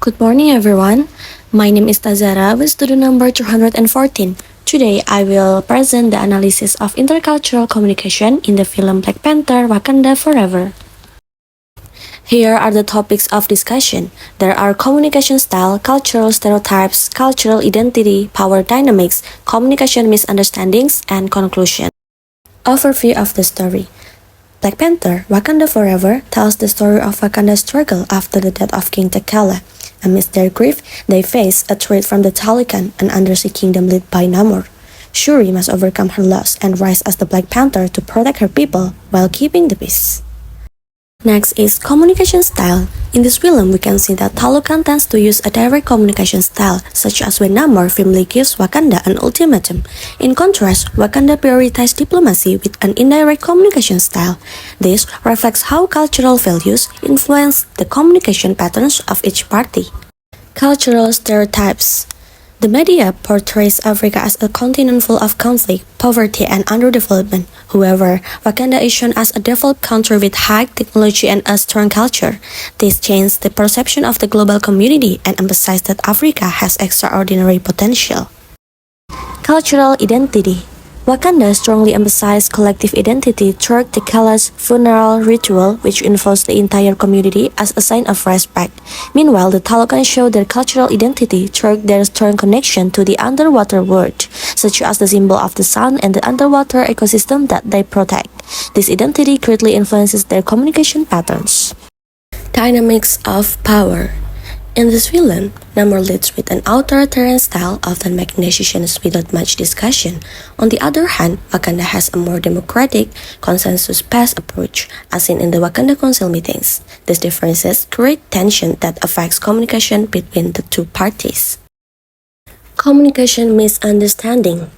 Good morning, everyone. My name is Tazara with student number 214. Today, I will present the analysis of intercultural communication in the film Black Panther: Wakanda Forever. Here are the topics of discussion. There are communication style, cultural stereotypes, cultural identity, power dynamics, communication misunderstandings, and conclusion. Overview of the story. Black Panther: Wakanda Forever tells the story of Wakanda's struggle after the death of King T'Challa. Amidst their grief, they face a threat from the Talokan, an undersea kingdom led by Namor. Shuri must overcome her loss and rise as the Black Panther to protect her people while keeping the peace. Next is communication style. In this film, we can see that Talokan tends to use a direct communication style, such as when Namor firmly gives Wakanda an ultimatum. In contrast, Wakanda prioritizes diplomacy with an indirect communication style. This reflects how cultural values influence the communication patterns of each party. Cultural stereotypes. The media portrays Africa as a continent full of conflict, poverty, and underdevelopment. However, Wakanda is shown as a developed country with high technology and a strong culture. This changes the perception of the global community and emphasizes that Africa has extraordinary potential. Cultural identity. Wakanda strongly emphasized collective identity through T'Challa's funeral ritual, which involves the entire community as a sign of respect. Meanwhile, the Talokan show their cultural identity through their strong connection to the underwater world, such as the symbol of the sun and the underwater ecosystem that they protect. This identity greatly influences their communication patterns. Dynamics of power. In this film, Namor leads with an authoritarian style, often making decisions without much discussion. On the other hand, Wakanda has a more democratic, consensus-based approach, as seen in the Wakanda Council meetings. These differences create tension that affects communication between the two parties. Communication misunderstanding.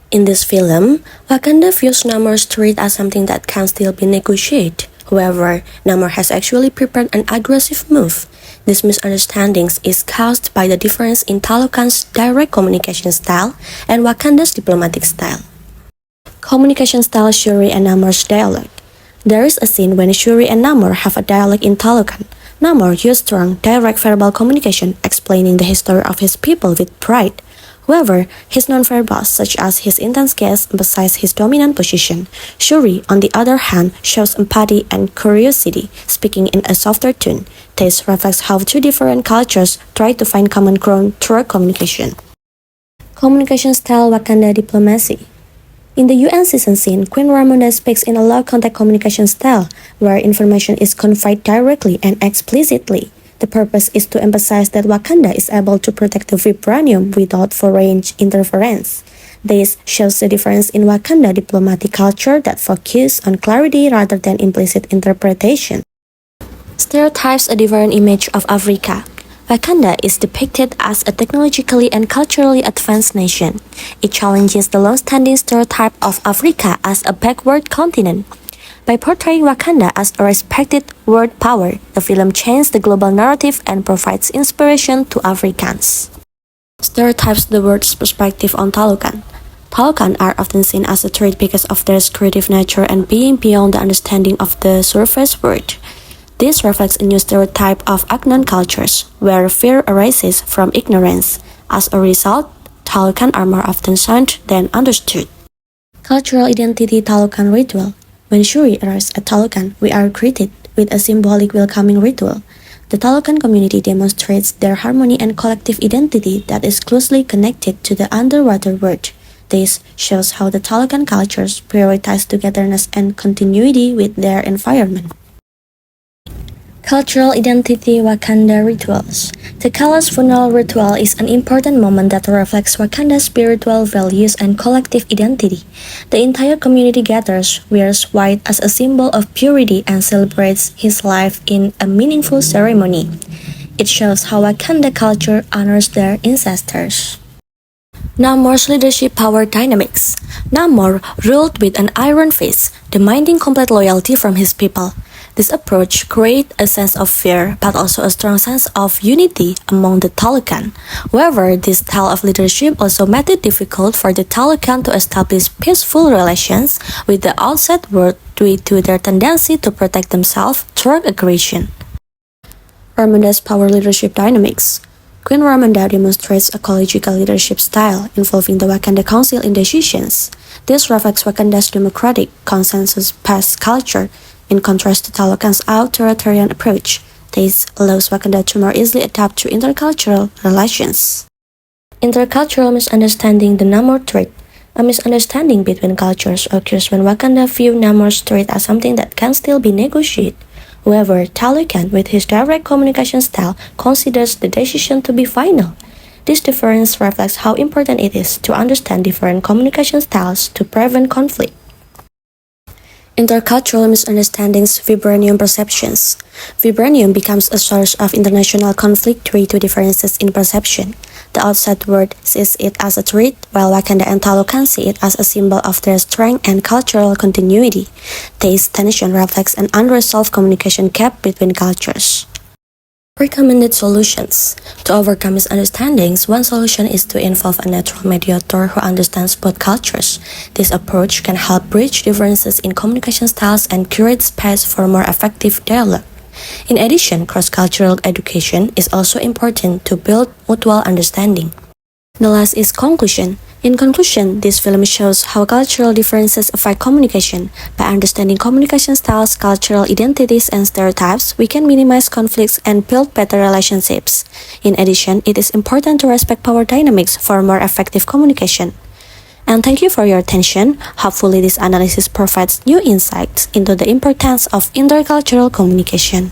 In this film, Wakanda views Namor's threat as something that can still be negotiated. However, Namor has actually prepared an aggressive move. This misunderstanding is caused by the difference in Talokan's direct communication style and Wakanda's diplomatic style. Communication style. Shuri and Namor's dialogue. There is a scene when Shuri and Namor have a dialogue in Talokan. Namor used strong, direct verbal communication, explaining the history of his people with pride. However, his non-verbals, such as his intense gaze, emphasize his dominant position. Shuri, on the other hand, shows empathy and curiosity, speaking in a softer tone. This reflects how two different cultures try to find common ground through communication. Communication style. Wakanda diplomacy. In the UN season scene, Queen Ramonda speaks in a low-contact communication style, where information is conveyed directly and explicitly. The purpose is to emphasize that Wakanda is able to protect the vibranium without foreign interference. This shows the difference in Wakanda diplomatic culture that focuses on clarity rather than implicit interpretation. Stereotypes. A different image of Africa. Wakanda is depicted as a technologically and culturally advanced nation. It challenges the long-standing stereotype of Africa as a backward continent. By portraying Wakanda as a respected world power, the film changes the global narrative and provides inspiration to Africans. Stereotypes. The world's perspective on Talokan. Talokan are often seen as a threat because of their creative nature and being beyond the understanding of the surface world. This reflects a new stereotype of unknown cultures, where fear arises from ignorance. As a result, Talokan are more often shunned than understood. Cultural identity. Talokan ritual. When Shuri arrives at Talokan, we are greeted with a symbolic welcoming ritual. The Talokan community demonstrates their harmony and collective identity that is closely connected to the underwater world. This shows how the Talokan cultures prioritize togetherness and continuity with their environment. Cultural identity. Wakanda rituals. T'Challa's funeral ritual is an important moment that reflects Wakanda's spiritual values and collective identity. The entire community gathers, wears white as a symbol of purity, and celebrates his life in a meaningful ceremony. It shows how Wakanda culture honors their ancestors. Namor's leadership power dynamics. Namor ruled with an iron fist, demanding complete loyalty from his people. This approach creates a sense of fear, but also a strong sense of unity among the Talokan. However, this style of leadership also made it difficult for the Talokan to establish peaceful relations with the outside world due to their tendency to protect themselves through aggression. Ramanda's power leadership dynamics. Queen Ramanda demonstrates a collegial leadership style involving the Wakanda Council in decisions. This reflects Wakanda's democratic, consensus-based culture, in contrast to Talokan's authoritarian approach. This allows Wakanda to more easily adapt to intercultural relations. Intercultural misunderstanding, the Namor trait. A misunderstanding between cultures occurs when Wakanda view Namor's trait as something that can still be negotiated. However, Talokan, with his direct communication style, considers the decision to be final. This difference reflects how important it is to understand different communication styles to prevent conflict. Intercultural misunderstandings, Vibranium perceptions. Vibranium becomes a source of international conflict due to differences in perception. The outside world sees it as a threat, while Wakanda and Talokan see it as a symbol of their strength and cultural continuity. This tension reflects an unresolved communication gap between cultures. Recommended solutions. To overcome misunderstandings, one solution is to involve a neutral mediator who understands both cultures. This approach can help bridge differences in communication styles and create space for more effective dialogue. In addition, cross-cultural education is also important to build mutual understanding. The last is conclusion. In conclusion, this film shows how cultural differences affect communication. By understanding communication styles, cultural identities, and stereotypes, we can minimize conflicts and build better relationships. In addition, it is important to respect power dynamics for more effective communication. And thank you for your attention. Hopefully, this analysis provides new insights into the importance of intercultural communication.